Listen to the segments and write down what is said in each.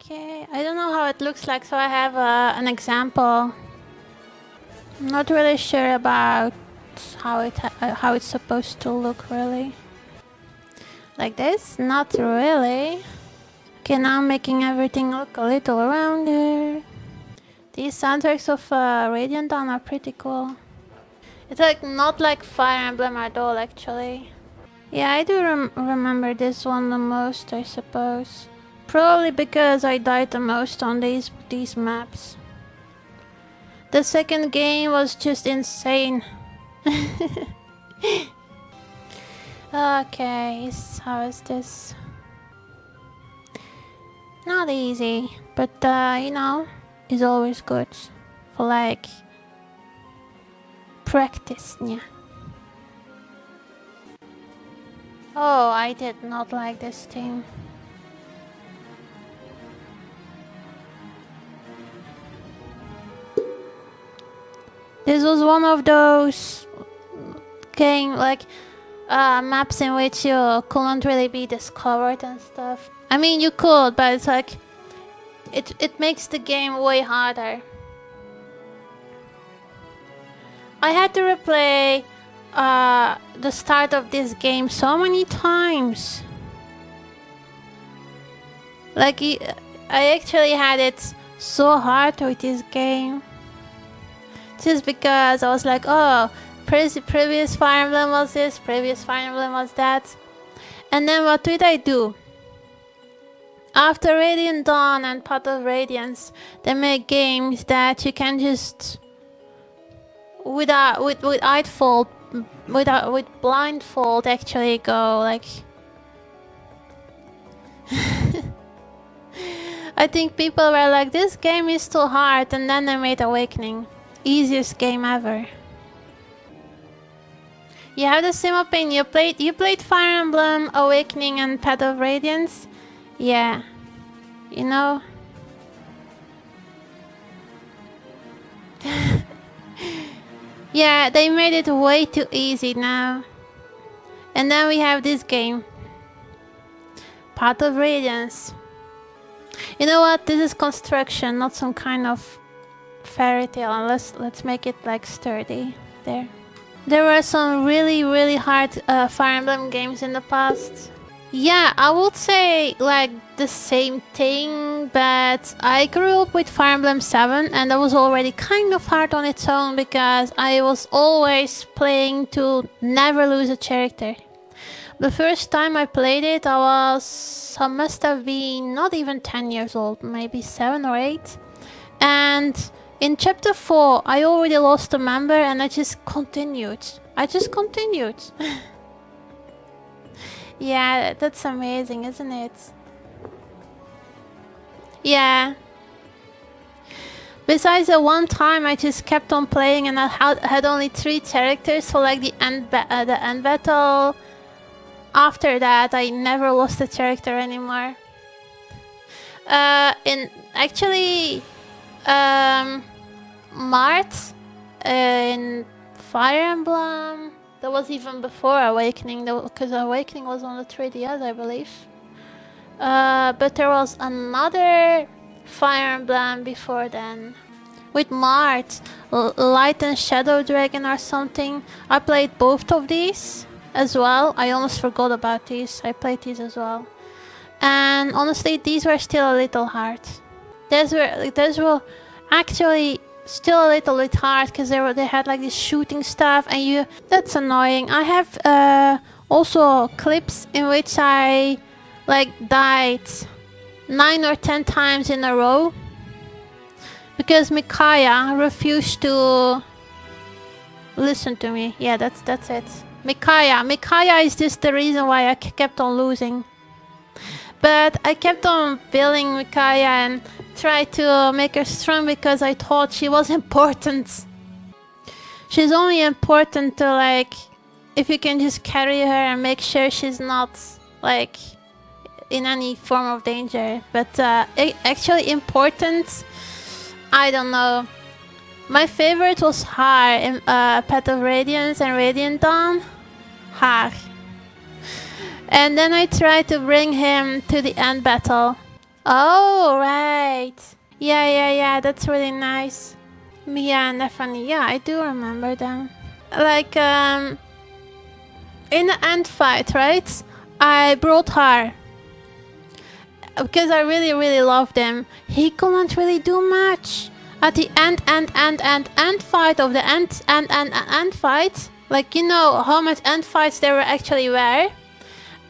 Okay, I don't know how it looks like, so I have an example. I'm not really sure about how it's supposed to look really. Like this? Not really. Okay, now I'm making everything look a little rounder. These soundtracks of Radiant Dawn are pretty cool. It's like not like Fire Emblem at all, actually. Yeah, I do remember this one the most, I suppose. Probably because I died the most on these maps. The second game was just insane. Okay, how is this? Not easy, but you know, it's always good for like practice, yeah. Oh, I did not like this thing. This was one of those maps in which you couldn't really be discovered and stuff. I mean, you could, but it's like it makes the game way harder. I had to replay the start of this game so many times. Like, I actually had it so hard with this game. Just because I was like, oh, previous Fire Emblem was this, previous Fire Emblem was that. And then what did I do? After Radiant Dawn and Path of Radiance, they make games that you can just with blindfold actually go like. I think people were like, this game is too hard, and then they made Awakening. Easiest game ever. You have the same opinion. You played Fire Emblem, Awakening, and Path of Radiance. Yeah, you know. Yeah, they made it way too easy now. And then we have this game, Path of Radiance. You know what? This is construction, not some kind of fairy tale. Let's make it like sturdy. There were some really hard Fire Emblem games in the past. Yeah, I would say like the same thing, but I grew up with Fire Emblem 7 and that was already kind of hard on its own because I was always playing to never lose a character. The first time I played it, I must have been not even 10 years old, maybe 7 or 8. And in chapter 4, I already lost a member and I just continued. Yeah, that's amazing, isn't it? Yeah. Besides the one time I just kept on playing and I had only 3 characters for like the end battle. After that, I never lost a character anymore. In actually, Mart in Fire Emblem. That was even before Awakening, because Awakening was on the 3DS, I believe. But there was another Fire Emblem before then. With Mart, Light and Shadow Dragon or something. I played both of these as well. I almost forgot about these. I played these as well. And honestly, these were still a little hard. Those were actually still a little bit hard because they had like this shooting stuff and that's annoying. I have also clips in which I like died 9 or 10 times in a row because Micaiah refused to listen to me. Yeah, that's it. Micaiah is just the reason why I kept on losing. But I kept on building Micaiah and tried to make her strong because I thought she was important. She's only important to like, if you can just carry her and make sure she's not like in any form of danger. But actually important, I don't know. My favorite was Har in Path of Radiance and Radiant Dawn. Har. And then I tried to bring him to the end battle. Oh, right. Yeah, that's really nice. Mia and Nefani, yeah, I do remember them. Like, in the end fight, right? I brought her. Because I really loved him. He couldn't really do much. At the end fight of the end fight. Like, you know how much end fights there actually were.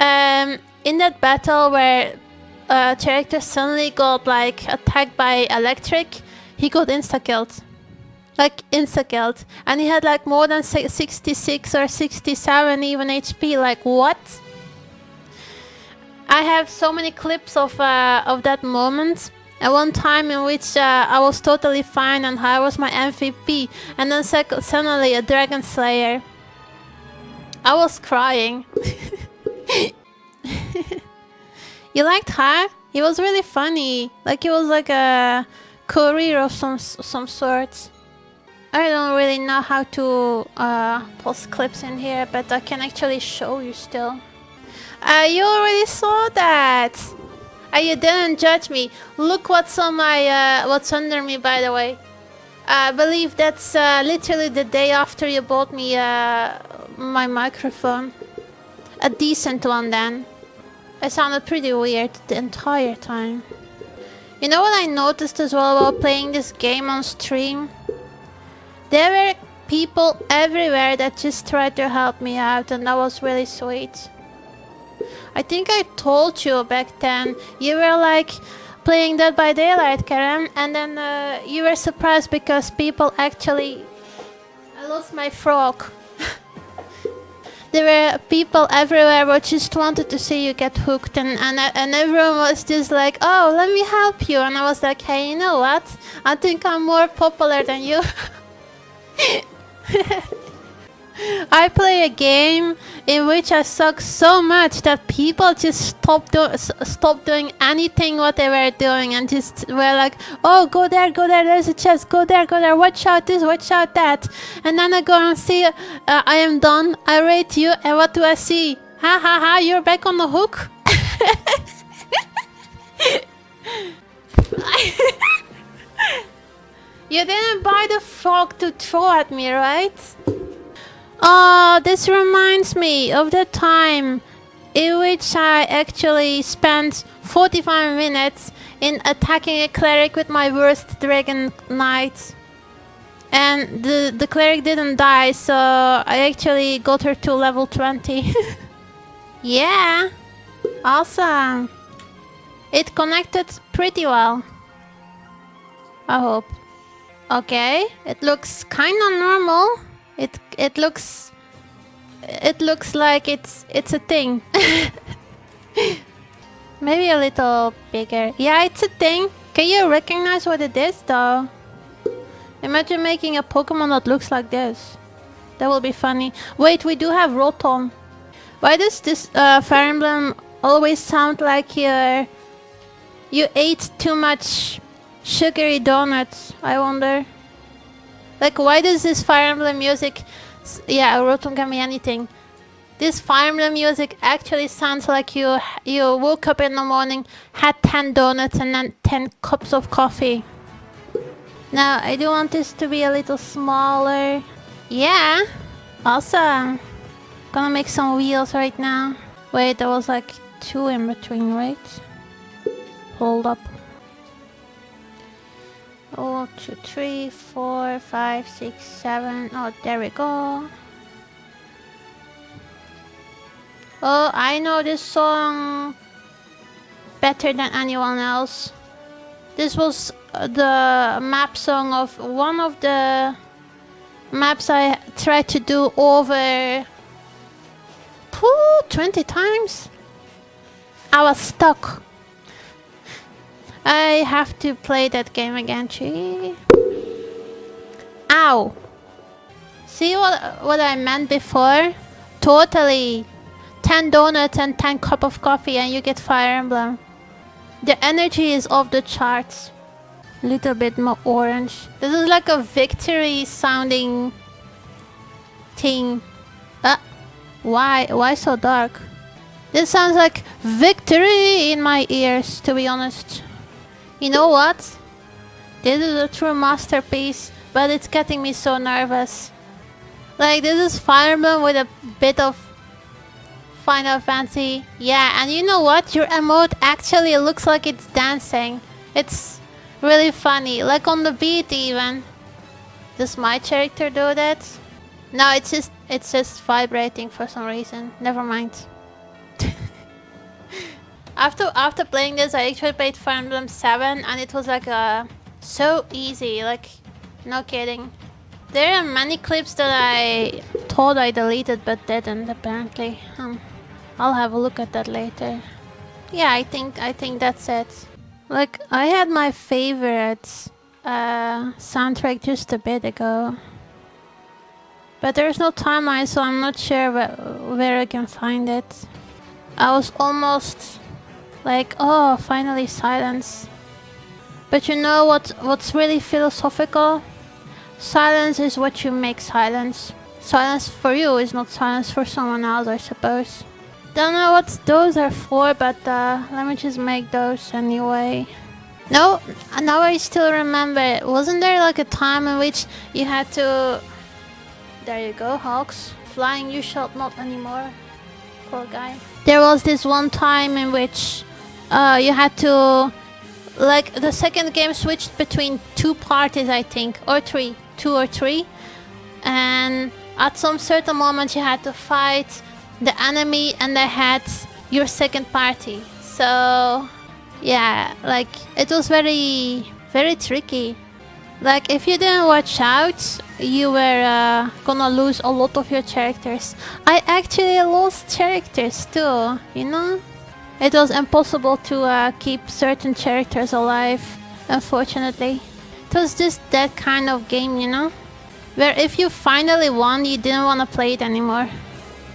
In that battle where character suddenly got like attacked by electric, he got insta-killed. Like insta-killed. And he had like more than 66 or 67 even HP. Like what? I have so many clips of that moment. At one time in which I was totally fine and I was my MVP. And then suddenly a Dragon Slayer. I was crying. You liked her? He was really funny. Like he was like a courier of some sort. I don't really know how to post clips in here, but I can actually show you still. You already saw that. You didn't judge me. Look what's on my what's under me, by the way. I believe that's literally the day after you bought me my microphone. A decent one then. I sounded pretty weird the entire time. You know what I noticed as well while playing this game on stream? There were people everywhere that just tried to help me out, and that was really sweet. I think I told you back then, you were like playing Dead by Daylight, Karen, and then you were surprised because people actually... I lost my frog. There were people everywhere who just wanted to see you get hooked, and everyone was just like, oh, let me help you. And I was like, hey, you know what? I think I'm more popular than you. I play a game in which I suck so much that people just stopped doing anything what they were doing and just were like, oh, go there, there's a chest, go there, watch out this, watch out that. And then I go and see, I am done, I rate you, and what do I see? Ha ha ha, you're back on the hook? You didn't buy the frog to throw at me, right? Oh, this reminds me of the time in which I actually spent 45 minutes in attacking a cleric with my worst dragon knight. And the cleric didn't die, so I actually got her to level 20. Yeah, awesome. It connected pretty well. I hope. Okay, it looks kinda normal. It looks like it's a thing. Maybe a little bigger. Yeah, it's a thing. Can you recognize what it is though? Imagine making a Pokemon that looks like this. That will be funny. Wait, we do have Rotom. Why does this Fire Emblem always sound like you ate too much sugary donuts? I wonder. Like, why does this Fire Emblem music... Yeah, Rotom can be anything. This Fire Emblem music actually sounds like you woke up in the morning, had 10 donuts and then 10 cups of coffee. Now, I do want this to be a little smaller. Yeah, awesome. Gonna make some wheels right now. Wait, there was like 2 in between, right? Hold up. 1, 2, 3, 4, 5, 6, 7. Oh, there we go. Oh, I know this song better than anyone else. This was the map song of one of the maps I tried to do over 20 times. I was stuck. I have to play that game again, gee. Ow! See what I meant before? Totally. 10 donuts and 10 cup of coffee and you get Fire Emblem. The energy is off the charts. Little bit more orange. This is like a victory sounding thing. Why so dark? This sounds like victory in my ears, to be honest. You know what? This is a true masterpiece, but it's getting me so nervous. Like, this is Fire Emblem with a bit of Final Fantasy. Yeah, and you know what? Your emote actually looks like it's dancing. It's really funny, like on the beat even. Does my character do that? No, it's just vibrating for some reason. Never mind. After playing this, I actually played Fire Emblem 7 and it was like so easy, like no kidding. There are many clips that I thought I deleted but didn't apparently. I'll have a look at that later. Yeah, I think that's it. Like, I had my favorite soundtrack just a bit ago. But there's no timeline, so I'm not sure where I can find it. I was almost like, oh, finally silence. But you know what's really philosophical? Silence is what you make silence. Silence for you is not silence for someone else, I suppose. Don't know what those are for, but let me just make those anyway. No, now I still remember. Wasn't there like a time in which you had to... There you go, Hawks. Flying you shall not anymore. Poor guy. There was this one time in which you had to... Like, the second game switched between two parties, I think. Or three. 2 or 3. And at some certain moment you had to fight the enemy and they had your second party. So... yeah, like, it was very, very tricky. Like, if you didn't watch out, you were gonna lose a lot of your characters. I actually lost characters too, you know? It was impossible to keep certain characters alive, unfortunately. It was just that kind of game, you know? Where if you finally won, you didn't want to play it anymore.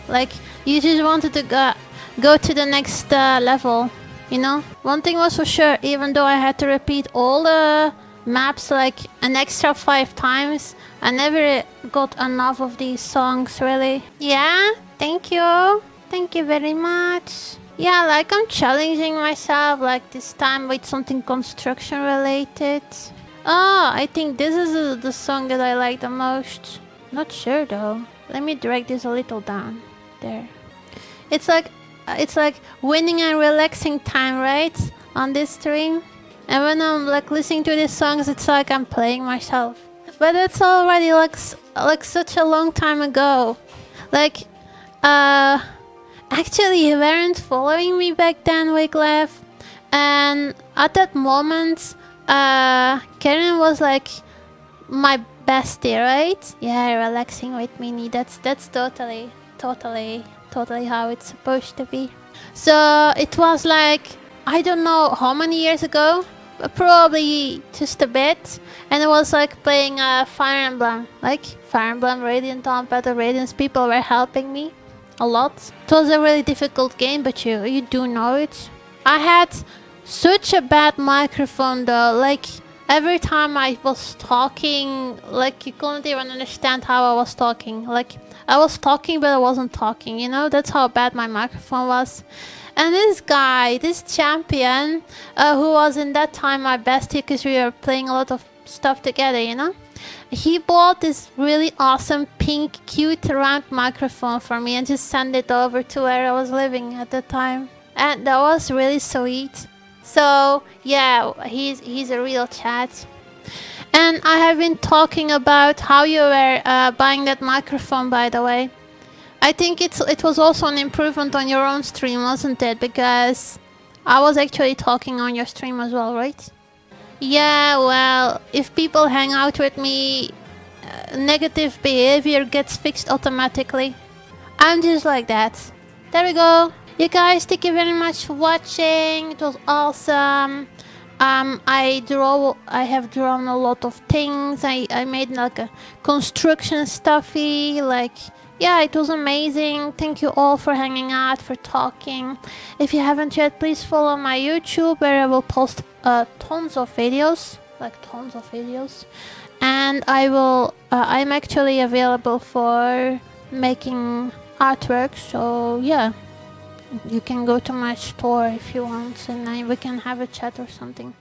Like, you just wanted to go to the next level, you know? One thing was for sure, even though I had to repeat all the maps like an extra 5 times, I never got enough of these songs, really. Yeah, thank you. Thank you very much. Yeah, like, I'm challenging myself, like, this time with something construction related. Oh, I think this is the song that I like the most. Not sure though. Let me drag this a little down. There. It's like winning and relaxing time, right? On this stream. And when I'm like listening to these songs, it's like I'm playing myself. But it's already like such a long time ago. Like, actually you weren't following me back then, Wyclef. And at that moment, Karen was like my bestie, right? Yeah, relaxing with Minnie. That's totally how it's supposed to be. So it was like, I don't know how many years ago, but probably just a bit. And it was like playing Fire Emblem, like Fire Emblem, Radiant Dawn, Battle Radiance. People were helping me a lot. It was a really difficult game, but you do know it. I had such a bad microphone though. Like, every time I was talking, like, you couldn't even understand how I was talking. Like, I was talking but I wasn't talking, you know? That's how bad my microphone was. And this guy, this champion, who was in that time my bestie because we were playing a lot of stuff together, you know? He bought this really awesome pink cute round microphone for me and just sent it over to where I was living at the time. And that was really sweet. So yeah, he's a real chat. And I have been talking about how you were buying that microphone, by the way. I think it was also an improvement on your own stream, wasn't it? Because I was actually talking on your stream as well, right? Yeah, well, if people hang out with me, negative behavior gets fixed automatically. I'm just like that. There we go. You guys, thank you very much for watching. It was awesome. I have drawn a lot of things. I made like a construction stuffy, like, yeah, it was amazing. Thank you all for hanging out, for talking. If you haven't yet, please follow my YouTube where I will post tons of videos, and I'm actually available for making artwork, so yeah, you can go to my store if you want and we can have a chat or something.